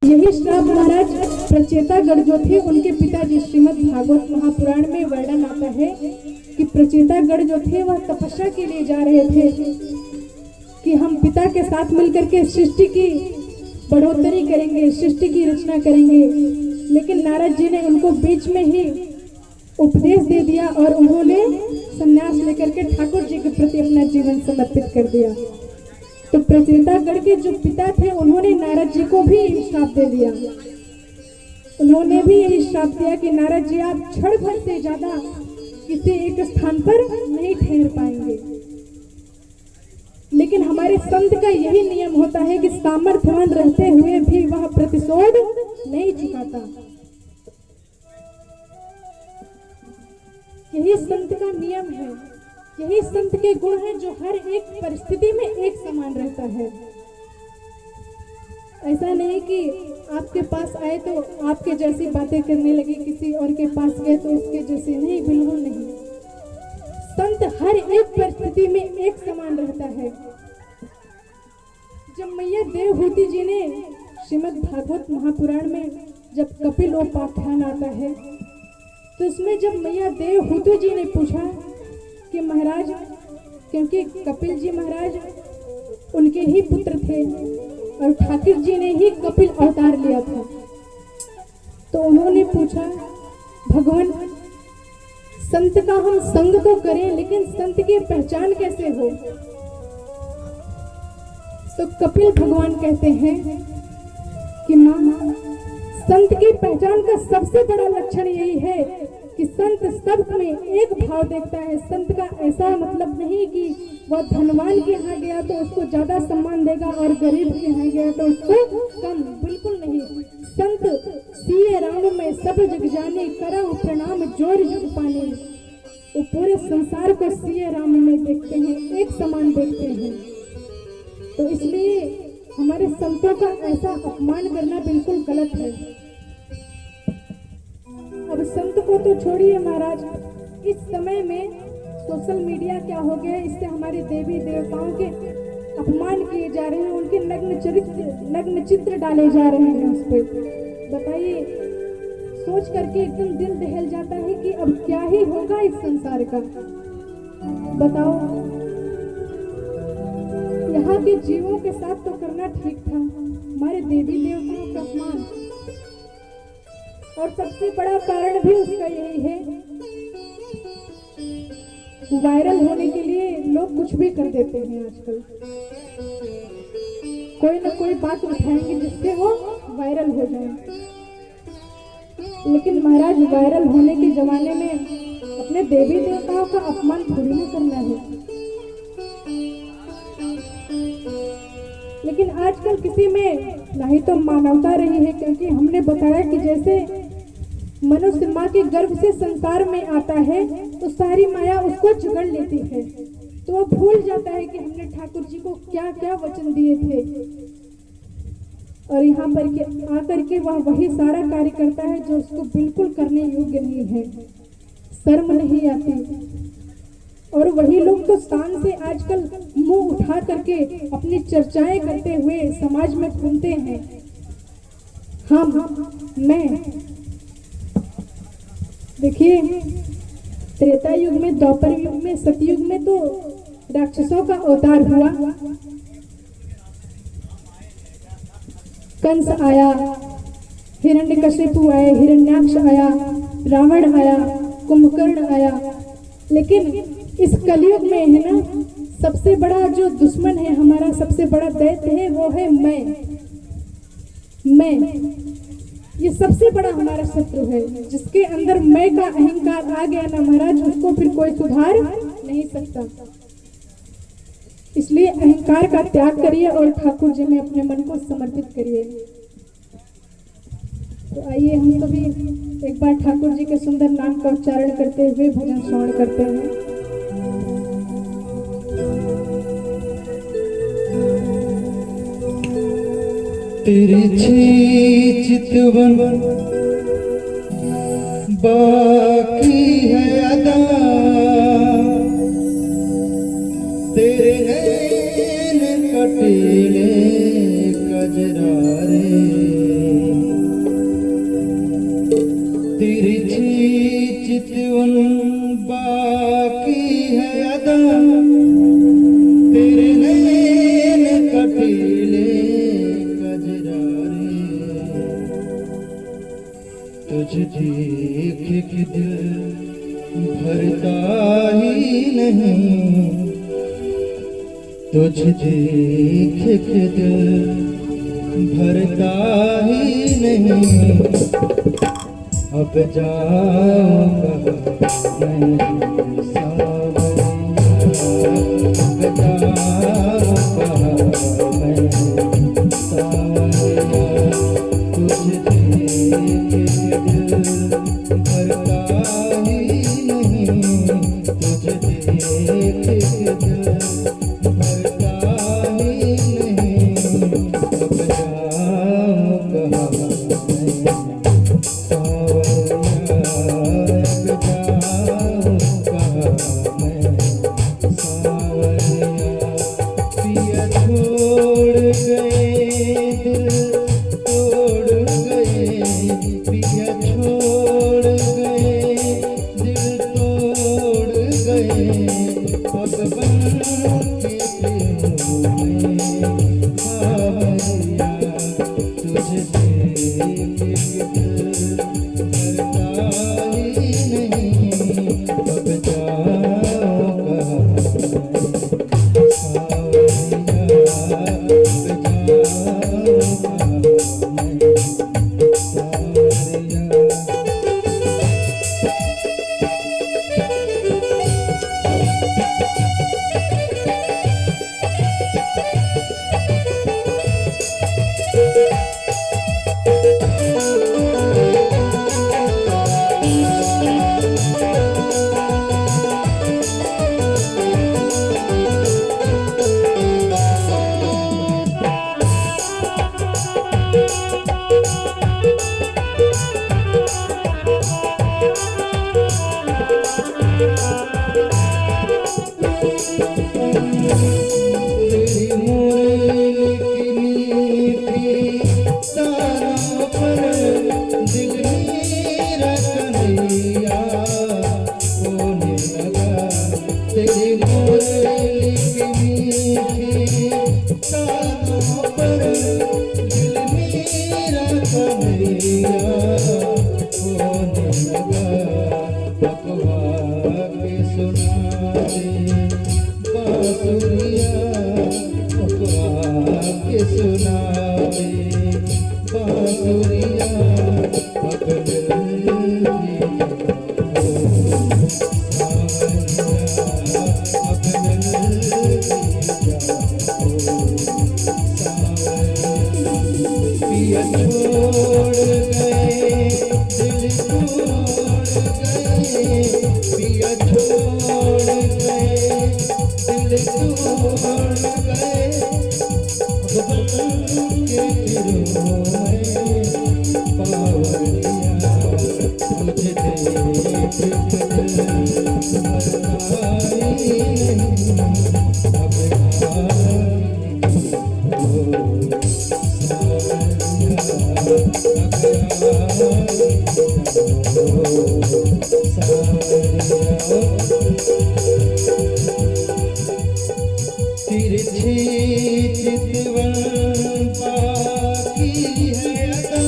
यही श्राप महाराज प्रचेतागढ़ जो थे उनके पिताजी, श्रीमद् भागवत महापुराण में वर्णन आता है कि प्रचेतागढ़ जो थे वह तपस्या के लिए जा रहे थे कि हम पिता के साथ मिलकर के सृष्टि की बढ़ोतरी करेंगे, सृष्टि की रचना करेंगे। लेकिन नारद जी ने उनको बीच में ही उपदेश दे दिया और उन्होंने संन्यास लेकर के ठाकुर जी के प्रति अपना जीवन समर्पित कर दिया। तो प्रचेतागढ़ के जो पिता थे उन्होंने नारद जी को भी श्राप दे दिया। उन्होंने भी यही श्राप दिया कि नारद जी आप क्षण भर से ज्यादा किसी एक स्थान पर नहीं ठहर पाएंगे। लेकिन हमारे संत का यही नियम होता है कि सामर्थ्यवान रहते हुए भी वह प्रतिशोध नहीं चुकाता। यही संत का नियम है, यही संत के गुण हैं जो हर एक परिस्थिति में एक समान रहता है। ऐसा नहीं कि आपके पास आए तो आपके जैसी बातें करने लगे, किसी और के पास गए तो उसके जैसे, नहीं, बिल्कुल नहीं। संत हर एक परिस्थिति में एक समान रहता है। जब मैया देवहूति जी ने श्रीमद् भागवत महापुराण में जब कपिल उपाख्यान आता है तो उसमें जब मैया देवहूति जी ने पूछा कि महाराज, क्योंकि कपिल जी महाराज उनके ही पुत्र थे और ठाकुर जी ने ही कपिल अवतार लिया था, तो उन्होंने पूछा भगवान संत का हम संग तो करें लेकिन संत की पहचान कैसे हो? तो कपिल भगवान कहते हैं कि मां, संत की पहचान का सबसे बड़ा लक्षण यही है कि संत सब में एक भाव देखता है। संत का ऐसा मतलब नहीं कि वह धनवान के यहाँ गया तो उसको ज्यादा सम्मान देगा और गरीब के यहाँ गया तो उसको कम, बिल्कुल नहीं। संत सिए राम में सब जग जाने, करम प्रणाम जोर जुग पाने। वो पूरे संसार को सिए राम में देखते हैं, एक समान देखते हैं। तो इसलिए हमारे संतों का ऐसा अपमान करना बिल्कुल गलत है। अब संत को तो छोड़िए महाराज, इस समय में सोशल मीडिया क्या हो गया, इससे हमारे देवी देवताओं के अपमान किए जा रहे हैं, उनके नग्न चित्र डाले जा रहे हैं उस पर। बताइए, सोच करके एकदम दिल दहल जाता है कि अब क्या ही होगा इस संसार का। बताओ, यहाँ के जीवों के साथ तो करना ठीक था, हमारे देवी देवताओं का अपमान। और सबसे बड़ा कारण भी उसका यही है, वायरल होने के लिए लोग कुछ भी कर देते हैं आजकल। कोई ना कोई बात उठाएंगे जिससे वो वायरल हो जाए। लेकिन महाराज, वायरल होने के जमाने में अपने देवी देवताओं का अपमान थोड़ी ना करना है। लेकिन आजकल किसी में नहीं तो मानवता रही है, क्योंकि हमने बताया कि जैसे मनुष्य माँ के गर्भ से संसार में आता है तो सारी माया उसको जकड़ लेती है, तो वो भूल जाता है कि हमने ठाकुर जी को क्या क्या वचन दिए थे। और यहाँ पर के आकर के वह वही सारा कार्य करता है जो उसको बिल्कुल करने योग्य नहीं है, शर्म नहीं आती। और वही लोग तो शान से आजकल मुंह उठा करके अपनी चर्चाएं करते हुए समाज में घूमते हैं। मैं देखिए, त्रेता युग में, द्वापर युग में, सतयुग में तो राक्षसों का अवतार हुआ। कंस आया, हिरण्यकशिपु आए, हिरण्याक्ष आया, रावण आया, कुंभकर्ण आया। लेकिन इस कलयुग में है ना, सबसे बड़ा जो दुश्मन है हमारा, सबसे बड़ा दैत्य है, वो है मैं। ये सबसे बड़ा हमारा शत्रु है। जिसके अंदर मैं का अहंकार आ गया ना महाराज, उसको फिर कोई सुधार नहीं सकता। इसलिए अहंकार का त्याग करिए और ठाकुर जी में अपने मन को समर्पित करिए। तो आइए हम सभी एक बार ठाकुर जी के सुंदर नाम का उच्चारण करते हुए भजन श्रवण करते हैं। तिरछी चितवन बाकी है अदा, तेरे नैन कटीले कजरारे। चितवन बाकी है अदा तेरे नैन कटीले कजरारे तुझ देख के दिल भरता ही नहीं तुझ देख के दिल भरता ही नहीं अब जाऊंगा मैं सावरिया अब जाऊंगा मैं सावरिया तुझ देख के दिल भरता ही नहीं तुझ देख के दिल भरता ही नहीं अब जाऊंगा तिरछी चितवन बाकी है अदा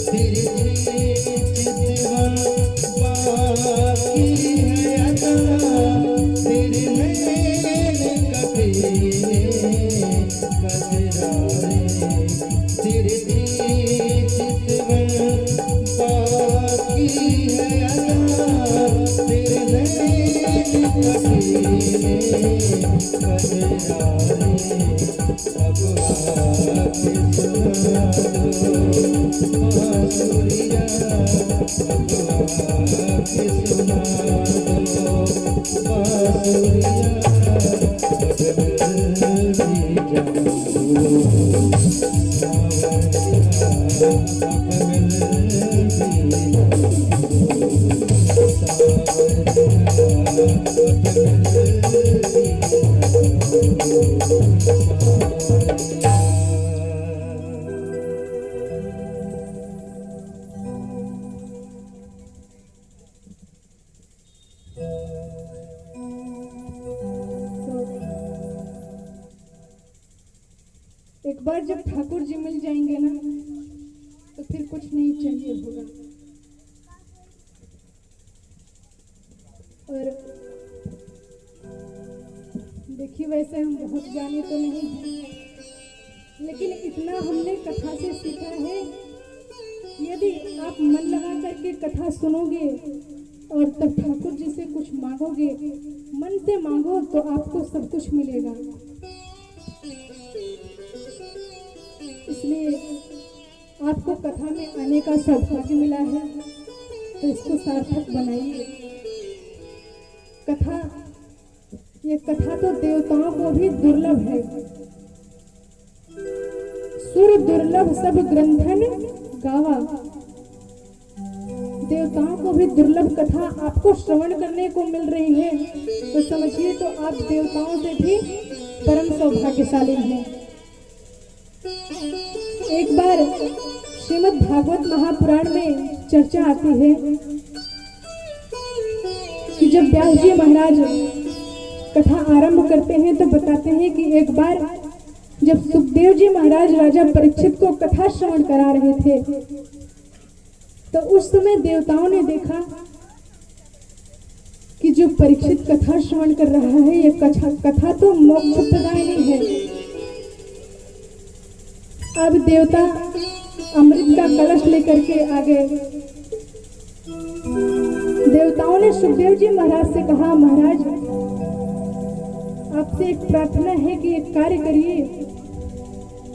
तिरछी चितवन बाकी है अदा तेरे नैन कटीले कजरारे तिरछी चितवन बाकी है अदा तेरे नैन कटीले अब आके सुना दो बांसुरिया अब आके सुना दो बांसुरिया अब मिल भी जाऊं सावरिया अब मिल भी जाऊं सावरिया अब मिल बार जब ठाकुर जी मिल जाएंगे ना तो फिर कुछ नहीं चाहिए होगा। और देखिए वैसे हम बहुत ज्ञानी तो नहीं हैं, लेकिन इतना हमने कथा से सीखा है, यदि आप मन लगा करके कथा सुनोगे और तब ठाकुर जी से कुछ मांगोगे, मन से मांगो तो आपको सब कुछ मिलेगा। इसलिए आपको कथा में आने का सौभाग्य मिला है तो इसको सार्थक बनाइए। ये कथा तो देवताओं को भी दुर्लभ है। सुर दुर्लभ सब ग्रंथन गावा। देवताओं को भी दुर्लभ कथा आपको श्रवण करने को मिल रही है तो समझिए तो आप देवताओं से भी परम सौभाग्यशाली हैं। एक बार श्रीमद् भागवत महापुराण में चर्चा आती है कि जब व्यास जी महाराज कथा आरंभ करते हैं तो बताते हैं कि एक बार जब सुखदेव जी महाराज राजा परीक्षित को कथा श्रवण करा रहे थे तो उस समय देवताओं ने देखा कि जो परीक्षित कथा श्रवण कर रहा है ये कथा तो मोक्ष प्रदायिनी है। अब देवता अमृत का कलश लेकर के आ गए। देवताओं ने सुखदेव जी महाराज से कहा, महाराज आपसे एक प्रार्थना है कि एक कार्य करिए,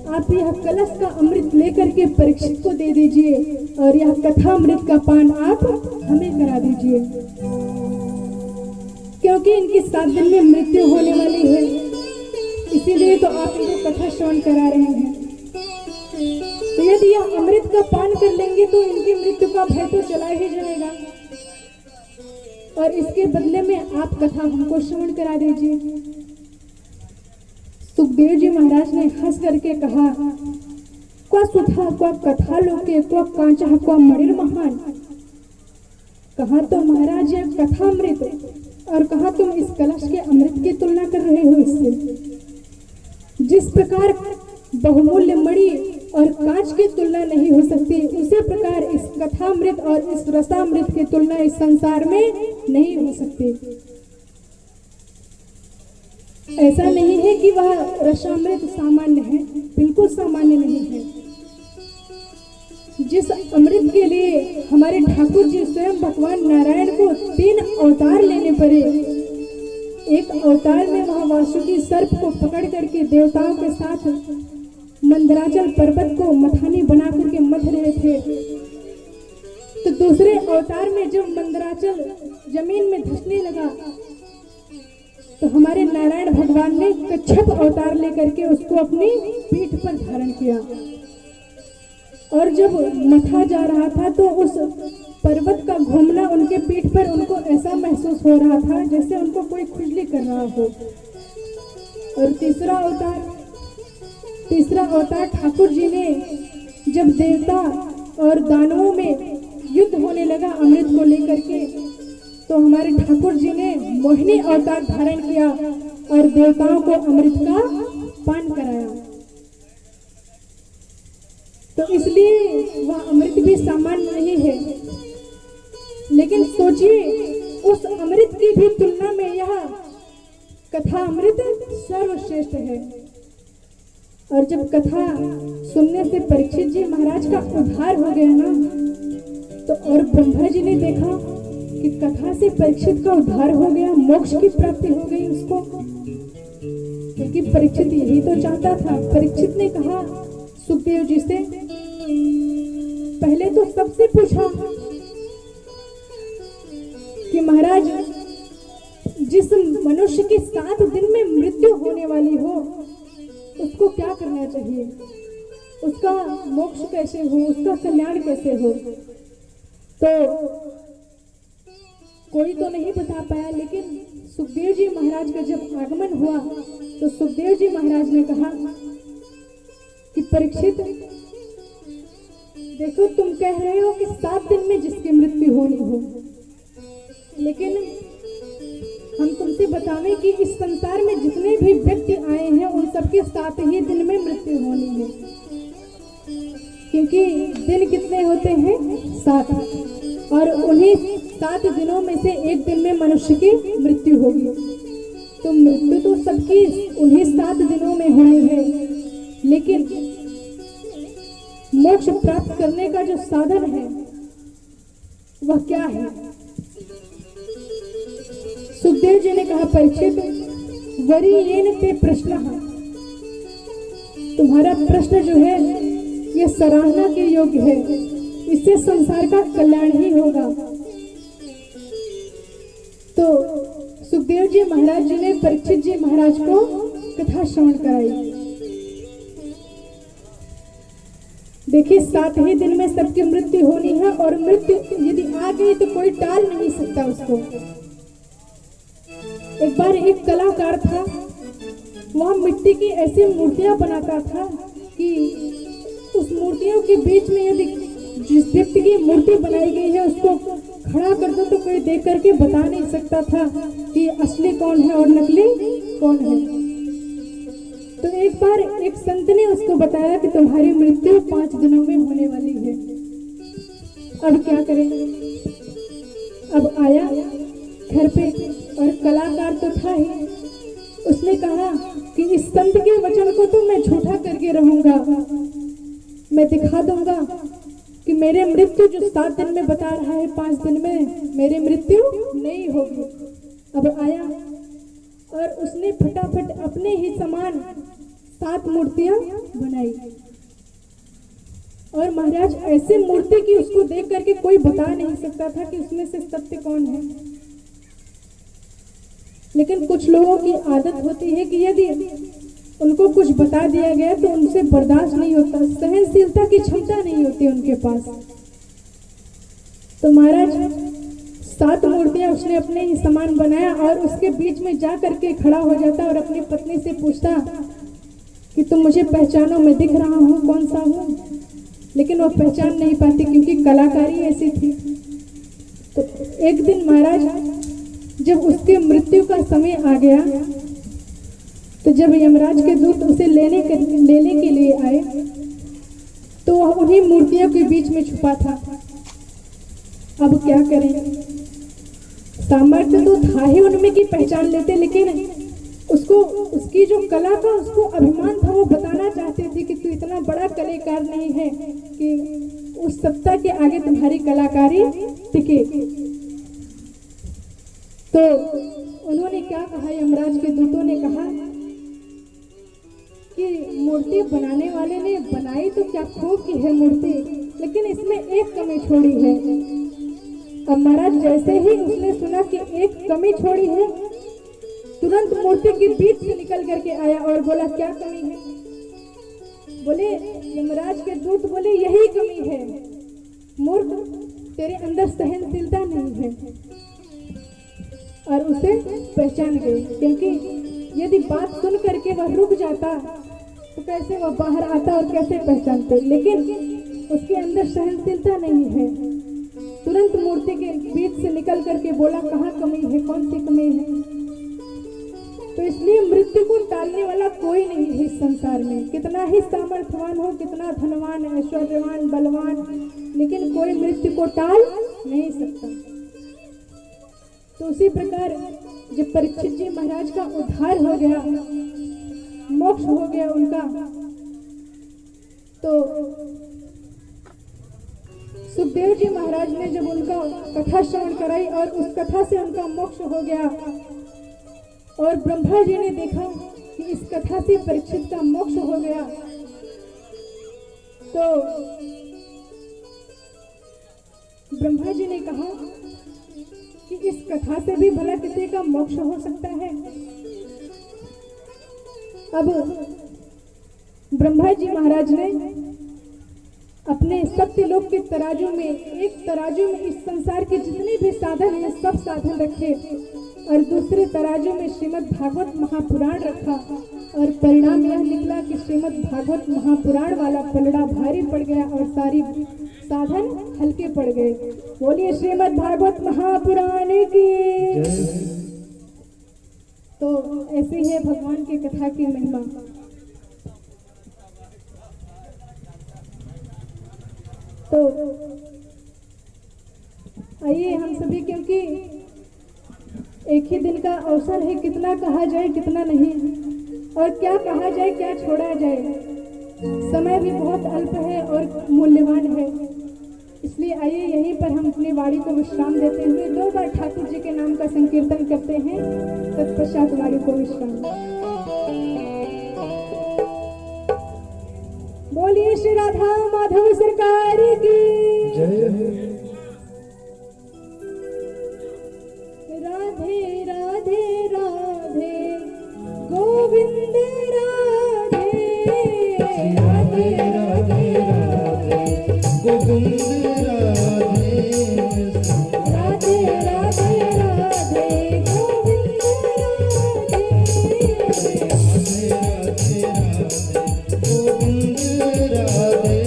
आप यह कलश का अमृत लेकर के परीक्षित को दे दीजिए और यह कथा अमृत का पान आप हमें करा दीजिए, क्योंकि इनकी 7 दिन में मृत्यु होने वाली है, इसीलिए तो आप इनको कथा श्रवण करा रहे हैं। तो यदि यह अमृत का पान कर लेंगे तो इनकी मृत्यु का भय तो चला ही जाएगा और इसके बदले में आप कथा हमको श्रवण करा दीजिए। सुखदेव जी महाराज ने हंस करके कहा, क्वा सुथा क्वा कथा लोके क्वा कांचा क्वा मणिर महान। कहा तो महाराज यह कथा अमृत और कहा तुम इस कलश के अमृत की तुलना कर रहे हो इससे। जिस प्रकार बहुमूल्य मणि और कांच की तुलना नहीं हो सकती, उसी प्रकार इस कथामृत और इस रसामृत की तुलना इस संसार में नहीं हो सकती। ऐसा नहीं है कि वह रसामृत सामान्य है, बिल्कुल सामान्य नहीं है। जिस अमृत के लिए हमारे ठाकुर जी स्वयं भगवान नारायण को 3 अवतार लेने पड़े। एक अवतार में वह वासुकी सर्प को पकड़ करके देवताओं के साथ मंदराचल पर्वत को मथानी बना करके मथ रहे थे, तो दूसरे अवतार में जब मंदराचल जमीन में धंसने लगा तो हमारे नारायण भगवान ने कच्छप अवतार लेकर के उसको अपनी पीठ पर धारण किया और जब मथा जा रहा था तो उस पर्वत का घूमना उनके पीठ पर उनको ऐसा महसूस हो रहा था जैसे उनको कोई खुजली कर रहा हो। और तीसरा अवतार ठाकुर जी ने जब देवता और दानवों में युद्ध होने लगा अमृत को लेकर के, तो हमारे ठाकुर जी ने मोहिनी अवतार धारण किया और देवताओं को अमृत का पान कराया। तो इसलिए वह अमृत भी सामान्य नहीं है, लेकिन सोचिए उस अमृत की भी तुलना में यह कथा अमृत सर्वश्रेष्ठ है। और जब कथा सुनने से परीक्षित जी महाराज का उद्धार हो गया ना, तो और ब्रह्मा जी ने देखा कि कथा से परीक्षित का उद्धार हो गया, मोक्ष की प्राप्ति हो गई उसको, क्योंकि परीक्षित यही तो चाहता था। परीक्षित ने कहा सुखदेव जी से, पहले तो सबसे पूछा कि महाराज जिस मनुष्य की 7 दिन में मृत्यु होने वाली हो उसको क्या करना चाहिए, उसका मोक्ष कैसे हो, उसका कल्याण कैसे हो। तो कोई तो नहीं बता पाया, लेकिन सुखदेव जी महाराज का जब आगमन हुआ तो सुखदेव जी महाराज ने कहा कि परीक्षित देखो, तुम कह रहे हो कि 7 दिन में जिसकी मृत्यु होनी हो, लेकिन हम तुमसे बतावें कि इस संसार में जितने भी व्यक्ति आए हैं उन सबके 7 ही दिन में मृत्यु होनी है, क्योंकि दिन कितने होते हैं? 7। और उन्हीं 7 दिनों में से एक दिन में मनुष्य की मृत्यु होगी। तो मृत्यु तो सबकी उन्हीं 7 दिनों में होनी है, लेकिन मोक्ष प्राप्त करने का जो साधन है वह क्या है? सुखदेव जी ने कहा, परीक्षित, वरीयेन ते प्रश्नः, तुम्हारा प्रश्न जो है ये सराहना के योग्य है, इससे संसार का कल्याण ही होगा। तो सुखदेव जी महाराज जी ने परीक्षित जी महाराज को कथा श्रवण कराई। देखिए, 7 ही दिन में सबकी मृत्यु होनी है, और मृत्यु यदि आ गई तो कोई टाल नहीं सकता उसको। एक बार एक कलाकार था, वह मिट्टी की ऐसी मूर्तियां बनाता था कि उस मूर्तियों के बीच में यदि जिस व्यक्ति की मूर्ति बनाई गई है उसको खड़ा कर दो तो कोई देख करके बता नहीं सकता था कि असली कौन है और नकली कौन है। तो एक बार एक संत ने उसको बताया कि तुम्हारी मृत्यु 5 दिनों में होने वाली है, अब क्या करें? अब आया घर पे, और कलाकार तो था ही, उसने कहा कि इस संत के वचन को तो मैं झूठा करके रहूंगा, मैं दिखा दूंगा कि मेरे मृत्यु जो 7 दिन में बता रहा है 5 दिन में मेरी मृत्यु नहीं होगी। अब आया और उसने फटाफट अपने ही समान 7 मूर्तियां बनाई, और महाराज ऐसे मूर्ति की उसको देख करके कोई बता नहीं सकता था कि उसमें से सत्य कौन है। लेकिन कुछ लोगों की आदत होती है कि यदि उनको कुछ बता दिया गया तो उनसे बर्दाश्त नहीं होता, सहनशीलता की क्षमता नहीं होती उनके पास। तो महाराज 7 मूर्तियां उसने अपने ही समान बनाया, और उसके बीच में जा करके खड़ा हो जाता और अपनी पत्नी से पूछता कि तुम मुझे पहचानो, मैं दिख रहा हूँ, कौन सा हूँ? लेकिन वो पहचान नहीं पाती क्योंकि कलाकारी ऐसी थी। तो एक दिन महाराज जब उसके मृत्यु का समय आ गया, तो जब यमराज के दूत उसे लेने के लिए आए तो वह उन्हीं मूर्तियों के बीच में छुपा था। अब क्या करें? सामर्थ्य तो था ही उनमें कि पहचान लेते, लेकिन उसको उसकी जो कला का उसको अभिमान था, वो बताना चाहते थे कि तू इतना बड़ा कलाकार नहीं है कि उस सत्ता के आगे तुम्हारी कलाकारी टिके। तो उन्होंने क्या कहा, यमराज के दूतों ने कहा कि मूर्ति बनाने वाले ने बनाई तो क्या खूब की है मूर्ति, लेकिन इसमें एक कमी छोड़ी है। अब महाराज जैसे ही उसने सुना कि एक कमी छोड़ी है, तुरंत मूर्ति के बीच से निकल करके आया और बोला, क्या कमी है? बोले, यमराज के दूत बोले, यही कमी है, मूर्ख, तेरे अंदर सहनशीलता नहीं है। और उसे पहचान गई, क्योंकि यदि बात सुन करके वह रुक जाता तो कैसे वह बाहर आता और कैसे पहचानते, लेकिन उसके अंदर सहनशीलता नहीं है। तुरंत मूर्ति के बीच से निकल करके बोला, कहाँ कमी है, कौन सी कमी है? तो इसलिए मृत्यु को टालने वाला कोई नहीं है इस संसार में, कितना ही सामर्थ्यवान हो, कितना धनवान, ऐश्वर्यवान, बलवान, लेकिन कोई मृत्यु को टाल नहीं सकता। तो उसी प्रकार जब परीक्षित जी महाराज का उद्धार हो गया, मोक्ष हो गया उनका, तो सुखदेव जी महाराज ने जब उनका कथा श्रवण कराई और उस कथा से उनका मोक्ष हो गया, और ब्रह्मा जी ने देखा कि इस कथा से परीक्षित का मोक्ष हो गया, तो ब्रह्मा जी ने कहा कि इस कथा से भी भला किसी का मोक्ष हो सकता है। अब ब्रह्मा जी महाराज ने अपने सत्यलोक के तराजू में, एक तराजू में इस संसार के जितने भी साधन हैं सब साधन रखे, और दूसरे तराजू में श्रीमद् भागवत महापुराण रखा, और परिणाम यह निकला कि श्रीमद् भागवत महापुराण वाला पलड़ा भारी पड़ गया और सारी साधन हल्के पड़ गए। बोलिए श्रीमद् भागवत महापुराण की। तो ऐसी है भगवान की कथा की महिमा। तो आइए हम सभी, क्योंकि एक ही दिन का अवसर है, कितना कहा जाए कितना नहीं, और क्या कहा जाए क्या छोड़ा जाए, समय भी बहुत अल्प है और मूल्यवान है। इसलिए आइए यहीं पर हम अपनी वाणी को विश्राम देते हुए 2 बार ठाकुर जी के नाम का संकीर्तन करते हैं, तत्पश्चात वाणी को विश्राम। बोलिए श्री राधा माधव सरकार की जय। राधे राधे राधे गोविंद राधे, राधे राधे राधे गोविंद राधे, राधे राधे राधे गोविंद राधे, राधे राधे राधे गोविंद राधे, राधे राधे राधे। गोविंद राधे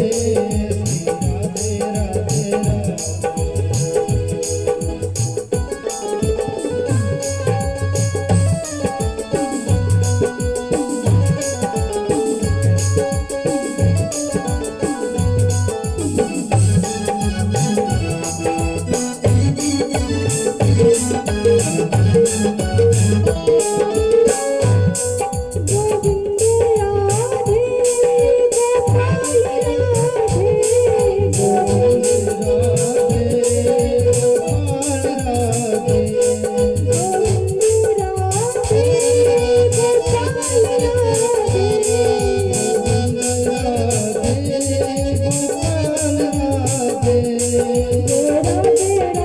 गोपाल राधे, गोविंद गोविंद राधे गोपाल राधे, राधे राधे राधे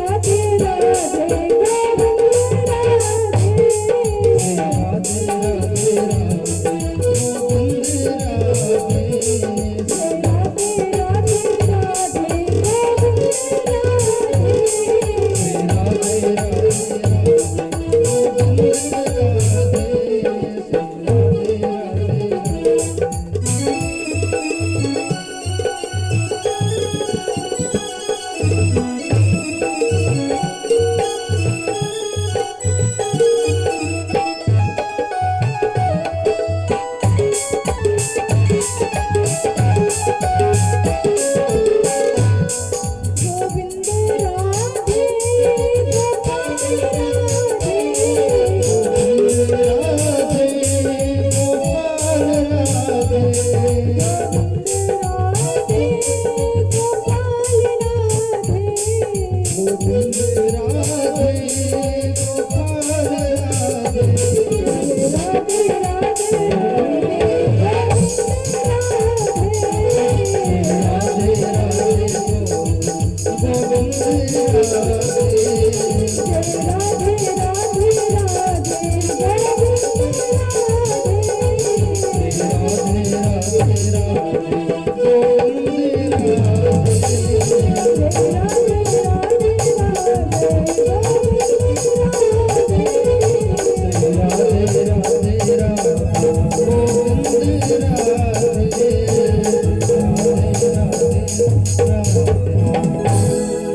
गोविंद राधे, राधे राधे राधे गोविंद राधे, गोविंद राधे गोपाल राधे, गोविंद राधे गोपाल राधे, राधे राधे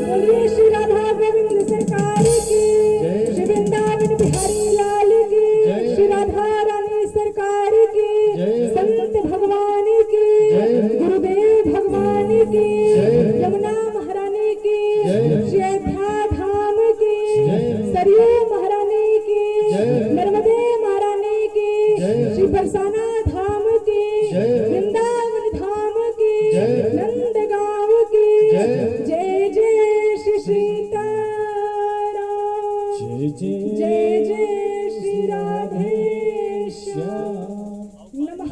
बोलिए श्री राधा गोविंद सरकार की, श्री वृंदावन बिहारी लाल की, श्री राधा रानी सरकार की, संत भगवान की, गुरुदेव भगवान की, यमुना महारानी की, श्री अयोध्या धाम की, सरयू महारानी की, नर्मदे महारानी की, श्री बरसाना धाम की, वृंदावन धाम की, नंदगांव की, जय जय श्री सीताराम, जय जय श्री राधे श्याम। नमः